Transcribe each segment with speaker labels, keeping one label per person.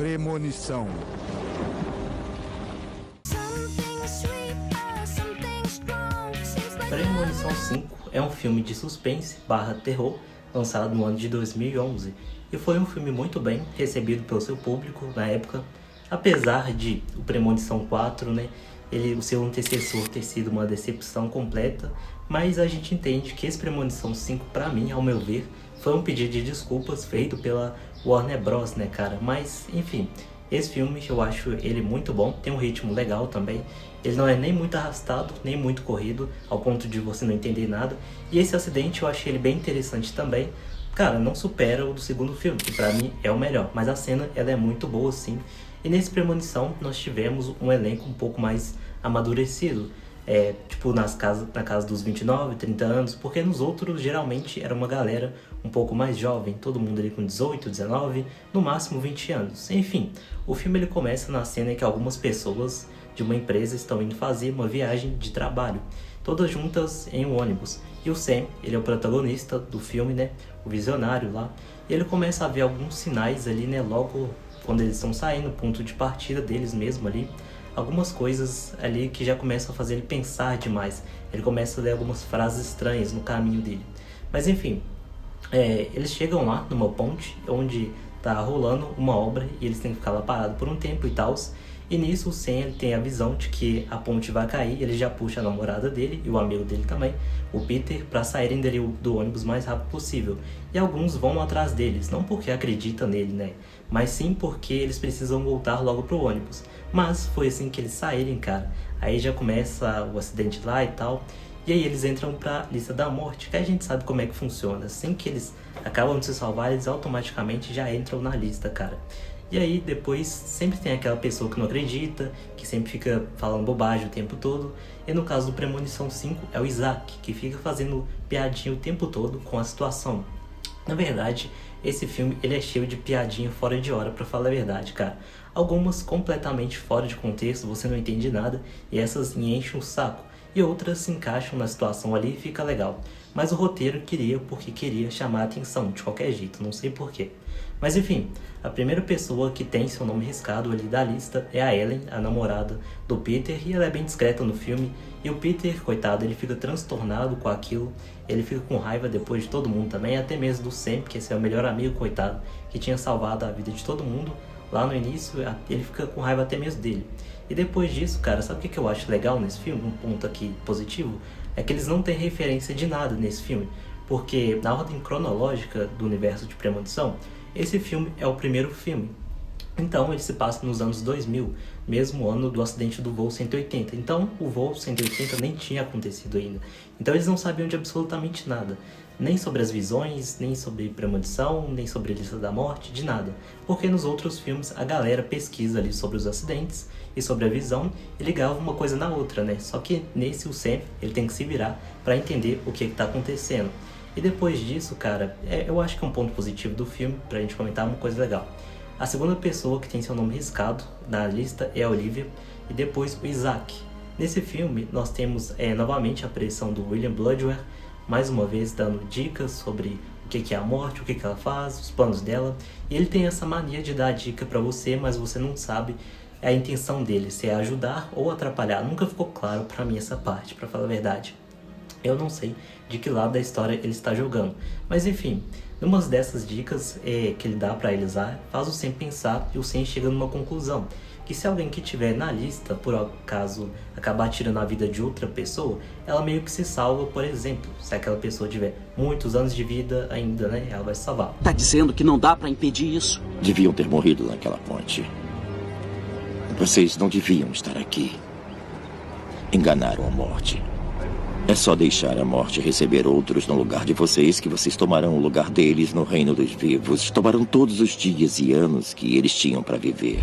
Speaker 1: Premonição.
Speaker 2: Premonição 5 é um filme de suspense / terror lançado no ano de 2011 e foi um filme muito bem recebido pelo seu público na época, apesar de o Premonição 4, o seu antecessor ter sido uma decepção completa, mas a gente entende que esse Premonição 5, pra mim, ao meu ver, foi um pedido de desculpas feito pela Warner Bros, cara? Mas, enfim, esse filme eu acho ele muito bom, tem um ritmo legal também. Ele não é nem muito arrastado, nem muito corrido, ao ponto de você não entender nada. E esse acidente eu achei ele bem interessante também. Cara, não supera o do segundo filme, que pra mim é o melhor. Mas a cena, ela é muito boa, sim. E nesse Premonição, nós tivemos um elenco um pouco mais amadurecido. Na casa dos 29, 30 anos, porque nos outros geralmente era uma galera um pouco mais jovem, todo mundo ali com 18, 19, no máximo 20 anos. Enfim, o filme ele começa na cena em que algumas pessoas de uma empresa estão indo fazer uma viagem de trabalho, todas juntas em um ônibus. E o Sam, ele é o protagonista do filme, o visionário lá, e ele começa a ver alguns sinais ali, logo quando eles estão saindo, ponto de partida deles mesmo ali, algumas coisas ali que já começam a fazer ele pensar demais. Ele começa a ler algumas frases estranhas no caminho dele. Mas enfim, eles chegam lá numa ponte onde tá rolando uma obra e eles têm que ficar lá parados por um tempo e tal. E nisso o Sam ele tem a visão de que a ponte vai cair, ele já puxa a namorada dele e o amigo dele também, o Peter, para saírem dali do ônibus o mais rápido possível. E alguns vão atrás deles, não porque acreditam nele, mas sim porque eles precisam voltar logo pro ônibus. Mas foi assim que eles saírem, cara. Aí já começa o acidente lá e tal. E aí eles entram pra lista da morte, que a gente sabe como é que funciona. Assim que eles acabam de se salvar, eles automaticamente já entram na lista, cara. E aí depois sempre tem aquela pessoa que não acredita, que sempre fica falando bobagem o tempo todo. E no caso do Premonição 5 é o Isaac, que fica fazendo piadinha o tempo todo com a situação. Na verdade, esse filme ele é cheio de piadinha fora de hora, pra falar a verdade, cara. Algumas completamente fora de contexto, você não entende nada, e essas enchem o saco. E outras se encaixam na situação ali e fica legal. Mas o roteiro queria chamar a atenção, de qualquer jeito, não sei porquê. Mas enfim, a primeira pessoa que tem seu nome riscado ali da lista é a Ellen, a namorada do Peter, e ela é bem discreta no filme. E o Peter, coitado, ele fica transtornado com aquilo, ele fica com raiva depois de todo mundo também, até mesmo do Sam, que esse é o melhor amigo, coitado, que tinha salvado a vida de todo mundo. Lá no início, ele fica com raiva até mesmo dele. E depois disso, cara, sabe o que eu acho legal nesse filme? Um ponto aqui positivo é que eles não têm referência de nada nesse filme. Porque na ordem cronológica do universo de Premonição, esse filme é o primeiro filme. Então ele se passa nos anos 2000, mesmo ano do acidente do voo 180. Então o voo 180 nem tinha acontecido ainda. Então eles não sabiam de absolutamente nada. Nem sobre as visões, nem sobre Premonição, nem sobre a Lista da Morte, de nada. Porque nos outros filmes a galera pesquisa ali sobre os acidentes e sobre a visão e ligava uma coisa na outra, Só que nesse o Sam, ele tem que se virar para entender o que está acontecendo. E depois disso, cara, eu acho que é um ponto positivo do filme, pra gente comentar uma coisa legal. A segunda pessoa que tem seu nome riscado na lista é a Olivia e depois o Isaac. Nesse filme, nós temos novamente a aparição do William Bloodworth, mais uma vez dando dicas sobre o que é a morte, o que ela faz, os planos dela. E ele tem essa mania de dar dica pra você, mas você não sabe a intenção dele, se é ajudar ou atrapalhar. Nunca ficou claro pra mim essa parte, pra falar a verdade. Eu não sei de que lado da história ele está jogando. Mas enfim, numa dessas dicas que ele dá pra eles lá, faz o Sam pensar e o Sam chega numa conclusão. Que se alguém que estiver na lista, por acaso, acabar tirando a vida de outra pessoa, ela meio que se salva, por exemplo. Se aquela pessoa tiver muitos anos de vida ainda, ela vai se salvar.
Speaker 3: Tá dizendo que não dá pra impedir isso?
Speaker 4: Deviam ter morrido naquela ponte. Vocês não deviam estar aqui. Enganaram a morte. É só deixar a morte receber outros no lugar de vocês que vocês tomarão o lugar deles no reino dos vivos. Tomarão todos os dias e anos que eles tinham para viver.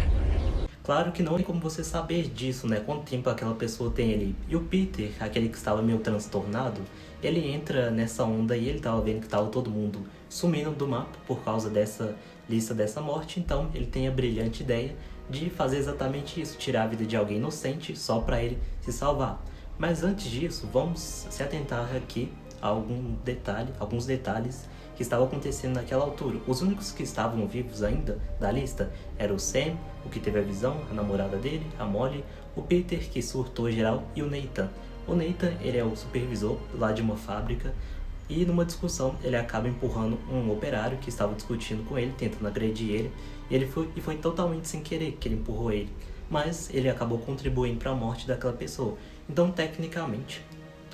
Speaker 2: Claro que não tem como você saber disso, quanto tempo aquela pessoa tem ali. E o Peter, aquele que estava meio transtornado, ele entra nessa onda e ele estava vendo que estava todo mundo sumindo do mapa por causa dessa lista dessa morte. Então ele tem a brilhante ideia de fazer exatamente isso, tirar a vida de alguém inocente só para ele se salvar. Mas antes disso, vamos se atentar aqui a alguns detalhes que estava acontecendo naquela altura. Os únicos que estavam vivos ainda da lista eram o Sam, o que teve a visão, a namorada dele, a Molly, o Peter, que surtou geral, e o Nathan. O Nathan, ele é o supervisor lá de uma fábrica, e numa discussão ele acaba empurrando um operário que estava discutindo com ele, tentando agredir ele, e foi totalmente sem querer que ele empurrou ele, mas ele acabou contribuindo para a morte daquela pessoa. Então, tecnicamente,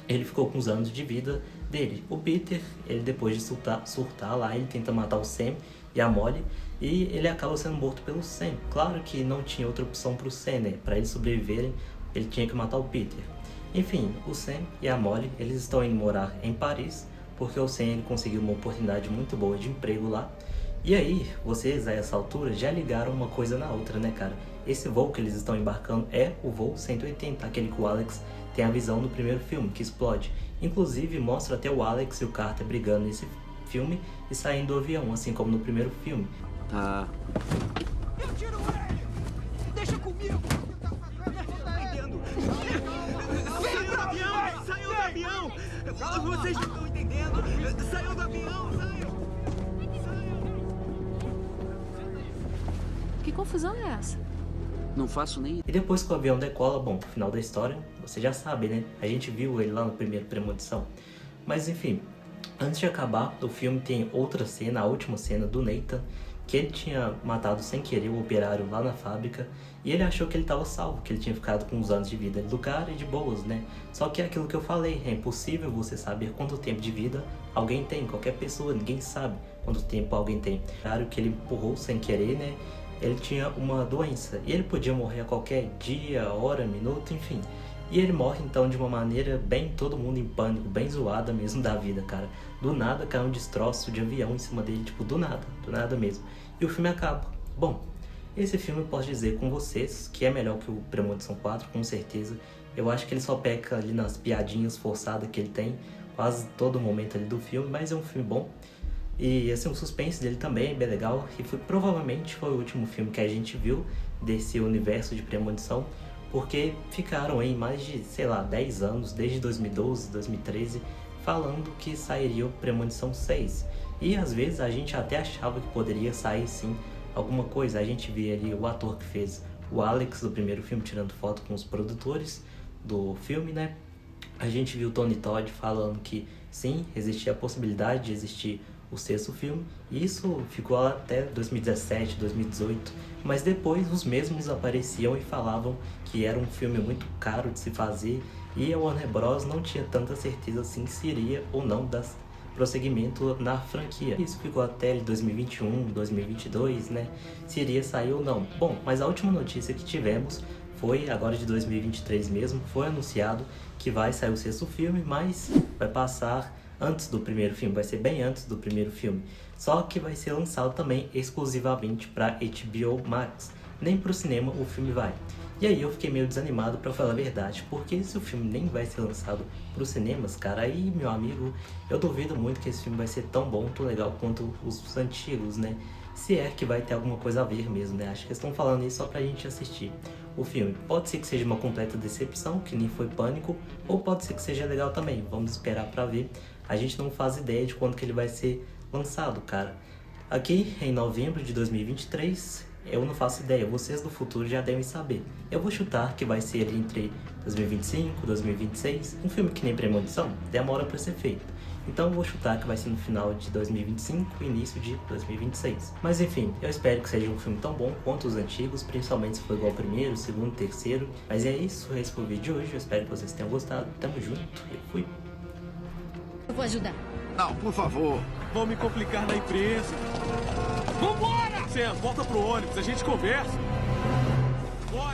Speaker 2: ele ficou com os anos de vida dele. O Peter, ele depois de surtar lá, ele tenta matar o Sam e a Molly, e ele acaba sendo morto pelo Sam. Claro que não tinha outra opção para o Sam, né? Para eles sobreviverem, ele tinha que matar o Peter. Enfim, o Sam e a Molly, eles estão indo morar em Paris, porque o Sam ele conseguiu uma oportunidade muito boa de emprego lá. E aí, vocês a essa altura já ligaram uma coisa na outra, né, cara? Esse voo que eles estão embarcando é o voo 180, aquele que o Alex tem a visão do primeiro filme, que explode. Inclusive, mostra até o Alex e o Carter brigando nesse filme e saindo do avião, assim como no primeiro filme.
Speaker 3: Tá.
Speaker 1: Eu tiro ele! Deixa comigo! Saiu do avião! Saiu do avião! Vocês não estão entendendo! Saiu do avião! Saiu!
Speaker 5: Que confusão é essa?
Speaker 3: Não faço nem...
Speaker 2: E depois que o avião decola, bom, no final da história, você já sabe, né? A gente viu ele lá no primeiro Premonição. Mas enfim, antes de acabar, o filme tem outra cena, a última cena do Nathan, que ele tinha matado sem querer o operário lá na fábrica, e ele achou que ele estava salvo, que ele tinha ficado com uns anos de vida do cara e de boas, né? Só que é aquilo que eu falei, é impossível você saber quanto tempo de vida alguém tem, qualquer pessoa, ninguém sabe quanto tempo alguém tem. Claro que ele empurrou sem querer, né? Ele tinha uma doença, e ele podia morrer a qualquer dia, hora, minuto, enfim. E ele morre então de uma maneira bem todo mundo em pânico, bem zoada mesmo da vida, cara. Do nada cai um destroço de avião em cima dele, tipo, do nada mesmo. E o filme acaba. Bom, esse filme eu posso dizer com vocês que é melhor que o Premonição 4, com certeza. Eu acho que ele só peca ali nas piadinhas forçadas que ele tem, quase todo momento ali do filme, mas é um filme bom. E assim, o suspense dele também é bem legal, e provavelmente foi o último filme que a gente viu desse universo de Premonição, porque ficaram aí mais de, sei lá, 10 anos, desde 2012, 2013, falando que sairia o Premonição 6. E às vezes a gente até achava que poderia sair sim alguma coisa. A gente via ali o ator que fez o Alex do primeiro filme tirando foto com os produtores do filme, né? A gente viu o Tony Todd falando que sim, existia a possibilidade de existir o sexto filme, e isso ficou até 2017, 2018, mas depois os mesmos apareciam e falavam que era um filme muito caro de se fazer, e a Warner Bros. Não tinha tanta certeza assim se iria ou não dar prosseguimento na franquia. Isso ficou até 2021, 2022, né, se iria sair ou não. Bom, mas a última notícia que tivemos foi agora de 2023 mesmo, foi anunciado que vai sair o sexto filme, mas vai passar antes do primeiro filme, vai ser bem antes do primeiro filme. Só que vai ser lançado também exclusivamente para HBO Max. Nem pro cinema o filme vai. E aí eu fiquei meio desanimado, pra falar a verdade, porque se o filme nem vai ser lançado pros cinemas, cara, aí, meu amigo, eu duvido muito que esse filme vai ser tão bom, tão legal quanto os antigos, né? Se é que vai ter alguma coisa a ver mesmo, né? Acho que eles estão falando isso só pra gente assistir o filme. Pode ser que seja uma completa decepção, que nem foi Pânico, ou pode ser que seja legal também. Vamos esperar pra ver. A gente não faz ideia de quando que ele vai ser lançado, cara. Aqui, em novembro de 2023, eu não faço ideia. Vocês do futuro já devem saber. Eu vou chutar que vai ser ali entre 2025, 2026. Um filme que nem Premonição demora pra ser feito. Então eu vou chutar que vai ser no final de 2025 e início de 2026. Mas enfim, eu espero que seja um filme tão bom quanto os antigos, principalmente se for igual ao primeiro, segundo, terceiro. Mas é isso, esse foi o vídeo de hoje. Eu espero que vocês tenham gostado. Tamo junto e fui!
Speaker 5: Eu vou ajudar.
Speaker 1: Não, por favor.
Speaker 6: Vão me complicar na empresa.
Speaker 1: Vambora!
Speaker 6: Sam, volta pro ônibus, a gente conversa.